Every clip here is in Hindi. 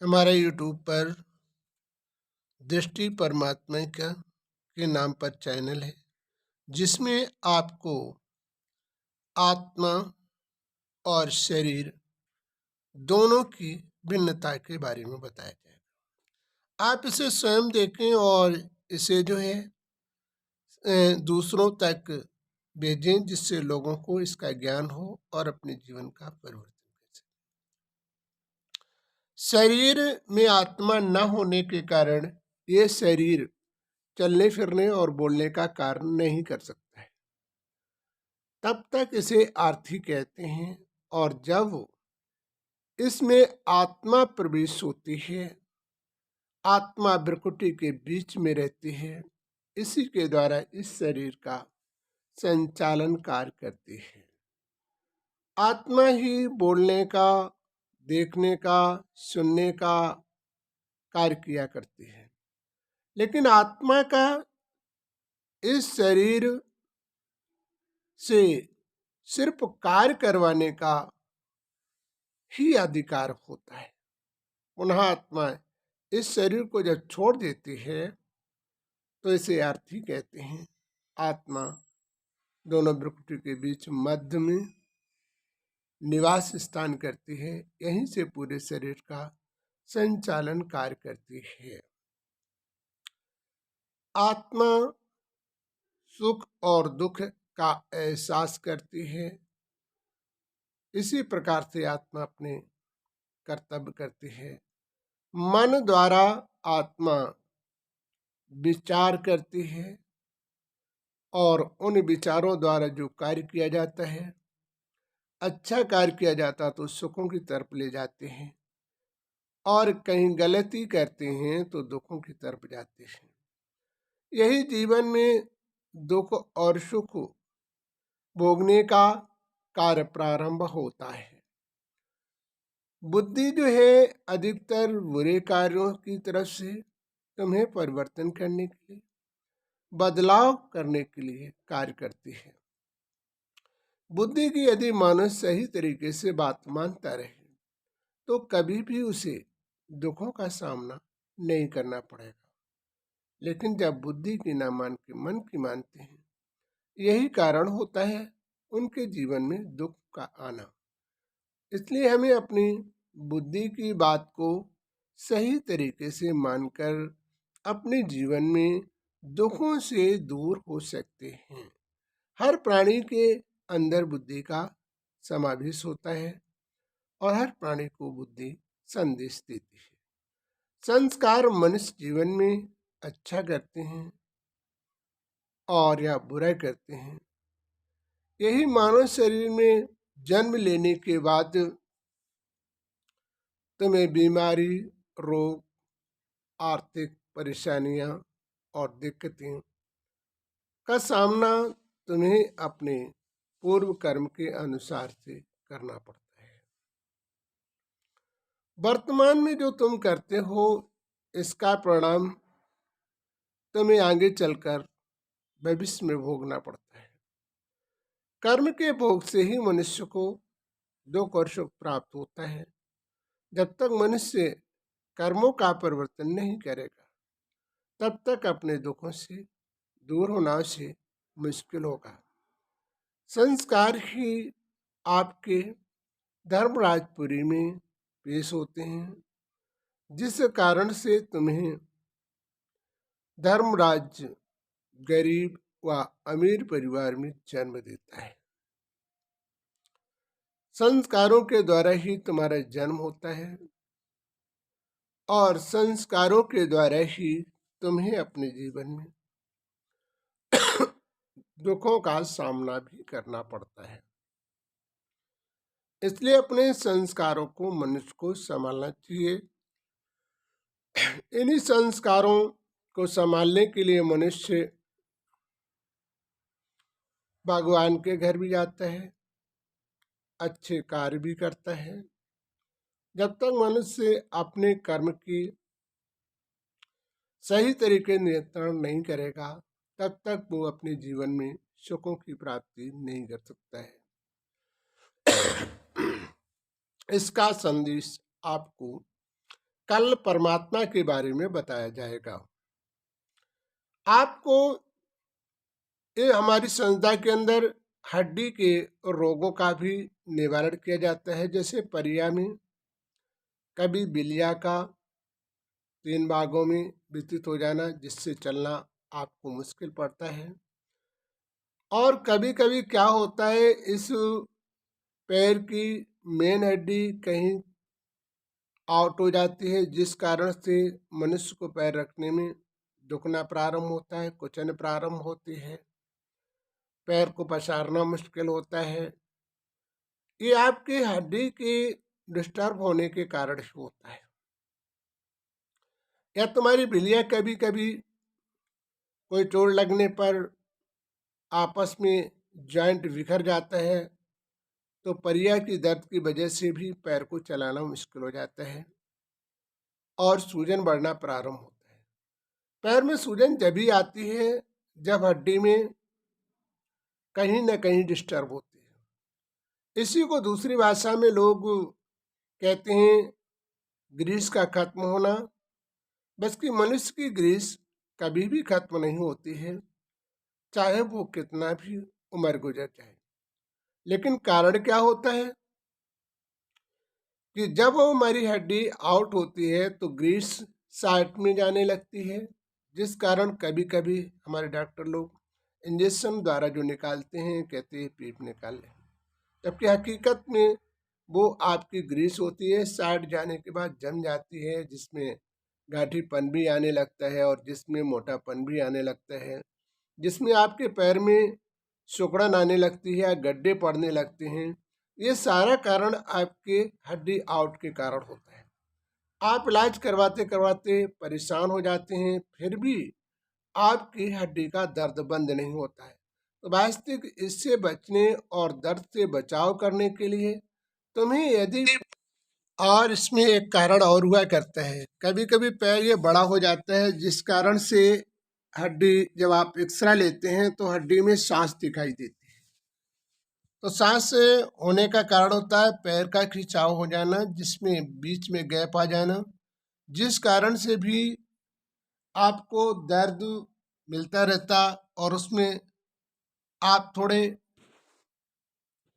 हमारा यूट्यूब पर दृष्टि परमात्मा का के नाम पर चैनल है, जिसमें आपको आत्मा और शरीर दोनों की भिन्नता के बारे में बताया जाएगा। आप इसे स्वयं देखें और इसे दूसरों तक भेजें, जिससे लोगों को इसका ज्ञान हो और अपने जीवन का परिवर्तन कर सकें। शरीर में आत्मा न होने के कारण ये शरीर चलने फिरने और बोलने का कार्य नहीं कर सकता है। तब तक इसे आर्थी कहते हैं, और जब इसमें आत्मा प्रवेश होती है, आत्मा भ्रुकुटी के बीच में रहती है, इसी के द्वारा इस शरीर का संचालन कार्य करती है। आत्मा ही बोलने का, देखने का, सुनने का कार्य किया करती है, लेकिन आत्मा का इस शरीर से सिर्फ कार्य करवाने का ही अधिकार होता है। पुनः आत्मा इस शरीर को जब छोड़ देती है तो इसे अर्थी कहते हैं। आत्मा दोनों भ्रुकुटी के बीच मध्य में निवास स्थान करती है, यहीं से पूरे शरीर का संचालन कार्य करती है। आत्मा सुख और दुख का एहसास करती है। इसी प्रकार से आत्मा अपने कर्तव्य करती है। मन द्वारा आत्मा विचार करती है, और उन विचारों द्वारा जो कार्य किया जाता है, अच्छा कार्य किया जाता तो सुखों की तरफ ले जाते हैं, और कहीं गलती करते हैं तो दुखों की तरफ जाते हैं। यही जीवन में दुख और सुख भोगने का कार्य प्रारंभ होता है। बुद्धि जो है अधिकतर बुरे कार्यों की तरफ से तुम्हें परिवर्तन करने के लिए, बदलाव करने के लिए कार्य करती है। बुद्धि की यदि मानस सही तरीके से बात मानता रहे तो कभी भी उसे दुखों का सामना नहीं करना पड़ेगा। लेकिन जब बुद्धि की ना मान के मन की मानते हैं, यही कारण होता है उनके जीवन में दुख का आना। इसलिए हमें अपनी बुद्धि की बात को सही तरीके से मानकर अपने जीवन में दुखों से दूर हो सकते हैं। हर प्राणी के अंदर बुद्धि का समावेश होता है, और हर प्राणी को बुद्धि संदेश देती है। संस्कार मनुष्य जीवन में अच्छा करते हैं और या बुरा करते हैं, यही मानव शरीर में जन्म लेने के बाद तुम्हें बीमारी, रोग, आर्थिक परेशानियां और दिक्कतें का सामना तुम्हें अपने पूर्व कर्म के अनुसार से करना पड़ता है। वर्तमान में जो तुम करते हो, इसका परिणाम तुम्हें आगे चलकर भविष्य में भोगना पड़ता है। कर्म के भोग से ही मनुष्य को दुख और सुख प्राप्त होता है। जब तक मनुष्य कर्मों का परिवर्तन नहीं करेगा, तब तक अपने दुखों से दूर होना से मुश्किल होगा। संस्कार ही आपके धर्मराजपुरी में पेश होते हैं, जिस कारण से तुम्हें धर्मराज गरीब व अमीर परिवार में जन्म देता है। संस्कारों के द्वारा ही तुम्हारा जन्म होता है, और संस्कारों के द्वारा ही तुम्हें अपने जीवन में दुखों का सामना भी करना पड़ता है। इसलिए अपने संस्कारों को मनुष्य को संभालना चाहिए। इन्हीं संस्कारों को संभालने के लिए मनुष्य भगवान के घर भी जाता है, अच्छे कार्य भी करता है। जब तक मनुष्य अपने कर्म की सही तरीके नियंत्रण नहीं करेगा, तब तक वो अपने जीवन में सुखों की प्राप्ति नहीं कर सकता है। इसका संदेश आपको कल परमात्मा के बारे में बताया जाएगा। आपको ये हमारी संस्था के अंदर हड्डी के रोगों का भी निवारण किया जाता है। जैसे परिया में कभी बिलिया का 3 भागों में विस्तृत हो जाना, जिससे चलना आपको मुश्किल पड़ता है। और कभी कभी क्या होता है, इस पैर की मेन हड्डी कहीं आउट हो जाती है, जिस कारण से मनुष्य को पैर रखने में दुखना प्रारंभ होता है, कुचन प्रारंभ होती है, पैर को पसारना मुश्किल होता है। ये आपकी हड्डी के डिस्टर्ब होने के कारण ही होता है। या तुम्हारी बिलिया कभी कभी कोई चोट लगने पर आपस में जॉइंट बिखर जाता है, तो परिया की दर्द की वजह से भी पैर को चलाना मुश्किल हो जाता है और सूजन बढ़ना प्रारंभ होता है। पैर में सूजन जब भी आती है जब हड्डी में कहीं न कहीं डिस्टर्ब होती है। इसी को दूसरी भाषा में लोग कहते हैं ग्रीस का खत्म होना। बस कि मनुष्य की ग्रीस कभी भी खत्म नहीं होती है, चाहे वो कितना भी उम्र गुजर जाए। लेकिन कारण क्या होता है कि जब वो हमारी हड्डी आउट होती है तो ग्रीस साइड में जाने लगती है, जिस कारण कभी कभी हमारे डॉक्टर लोग इंजेक्शन द्वारा जो निकालते हैं कहते हैं पीप निकाल लें, जबकि हकीकत में वो आपकी ग्रीस होती है, साइड जाने के बाद जम जाती है, जिसमें गांठीपन भी आने लगता है और जिसमें मोटापन भी आने लगता है, जिसमें आपके पैर में सिकुड़न आने लगती है या गड्ढे पड़ने लगते हैं। ये सारा कारण आपके हड्डी आउट के कारण होता है। आप इलाज करवाते करवाते परेशान हो जाते हैं, फिर भी आपकी हड्डी का दर्द बंद नहीं होता है। तो वास्तविक इससे बचने और दर्द से बचाव करने के लिए तुम्हें यदि, और इसमें एक कारण और हुआ करता है, कभी कभी पैर ये बड़ा हो जाता है, जिस कारण से हड्डी, जब आप एक्सरे लेते हैं तो हड्डी में सांस दिखाई देती है। तो सांस होने का कारण होता है पैर का खिंचाव हो जाना, जिसमें बीच में गैप आ जाना, जिस कारण से भी आपको दर्द मिलता रहता और उसमें आप थोड़े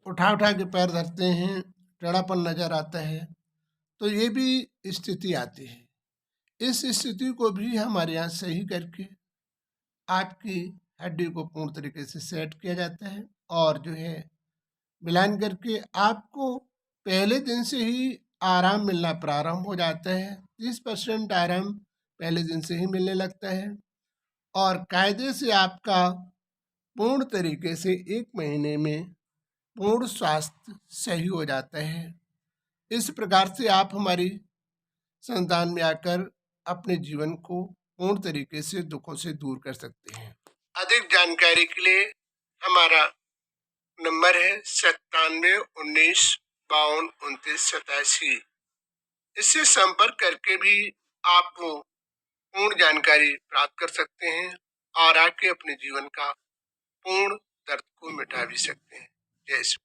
उठा उठा के पैर धरते हैं, टेढ़ापन नजर आता है। तो ये भी स्थिति आती है। इस स्थिति को भी हमारे यहाँ सही करके आपकी हड्डी को पूर्ण तरीके से सेट किया जाता है और जो है मिलान करके आपको पहले दिन से ही आराम मिलना प्रारंभ हो जाता है। 30% आराम पहले दिन से ही मिलने लगता है और कायदे से आपका पूर्ण तरीके से 1 महीने में पूर्ण स्वास्थ्य सही हो जाता है। इस प्रकार से आप हमारी संस्थान में आकर अपने जीवन को पूर्ण तरीके से दुखों से दूर कर सकते हैं। अधिक जानकारी के लिए हमारा नंबर है 97 19 52 29 87। इससे संपर्क करके भी आप पूर्ण जानकारी प्राप्त कर सकते हैं और आके अपने जीवन का पूर्ण दर्द को मिटा भी सकते हैं। जय श्री